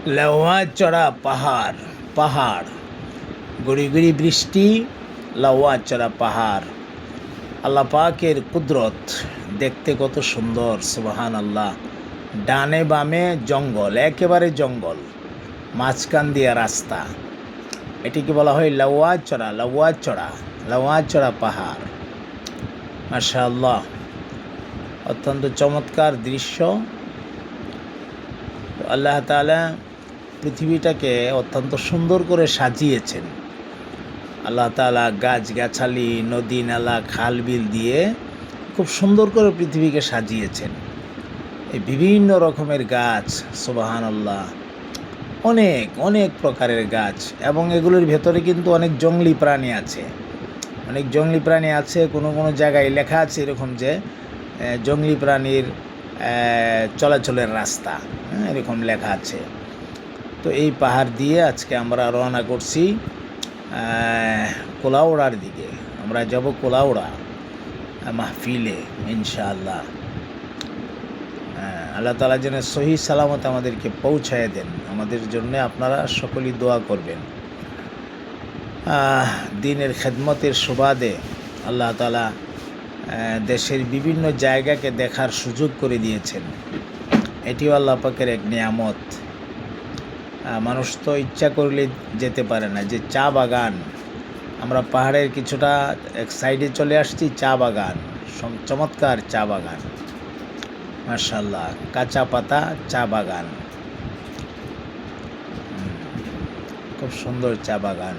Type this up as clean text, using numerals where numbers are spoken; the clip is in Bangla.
লাউয়া চড়া পাহাড়, পাহাড়, গুড়ি গুড়ি বৃষ্টি, লাউয়া চড়া পাহাড়। আল্লাহ পাকের কুদরত দেখতে কত সুন্দর, সুবহান আল্লাহ। ডানে বামে জঙ্গল, একেবারে জঙ্গল, মাঝখান দিয়ে রাস্তা। এটিকে বলা হয় লাউয়া চড়া, লাউয়া চড়া, লাউয়া চড়া পাহাড়। মাশাআল্লাহ, অত্যন্ত চমৎকার দৃশ্য। আল্লাহ তাআলা পৃথিবীটাকে অত্যন্ত সুন্দর করে সাজিয়েছেন। আল্লাহ তাআলা গাছগাছালি, নদী নালা, খাল বিল দিয়ে খুব সুন্দর করে পৃথিবীকে সাজিয়েছেন। এই বিভিন্ন রকমের গাছ, সুবহানাল্লাহ, অনেক অনেক প্রকারের গাছ, এবং এগুলোর ভেতরে কিন্তু অনেক জংলি প্রাণী আছে। অনেক জংলি প্রাণী আছে। কোনো কোনো জায়গায় লেখা আছে এরকম যে জংলি প্রাণীর চলাচলের রাস্তা, এরকম লেখা আছে। তো এই পাহাড় দিয়ে আজকে আমরা রওনা করছি কোলাউড়ার দিকে। আমরা যাব কোলাউড়া মাহফিলে ইনশাআল্লাহ। আল্লাহ তাআলা যেন সহি সালামত আমাদেরকে পৌঁছায় দেন। আমাদের জন্য আপনারা সকলেই দোয়া করবেন। দ্বীনের খেদমতের সুবাদে আল্লাহ তাআলা দেশের বিভিন্ন জায়গাকে দেখার সুযোগ করে দিয়েছেন। এটিও আল্লাহ পাকের এক নিয়ামত। মানুষ তো ইচ্ছা করলে যেতে পারে না। যে চা বাগান, আমরা পাহাড়ের কিছুটা এক সাইডে চলে আসছি, চা বাগান, চমৎকার চা বাগান, মাশাআল্লাহ, কাঁচা পাতা চা বাগান, খুব সুন্দর চা বাগান।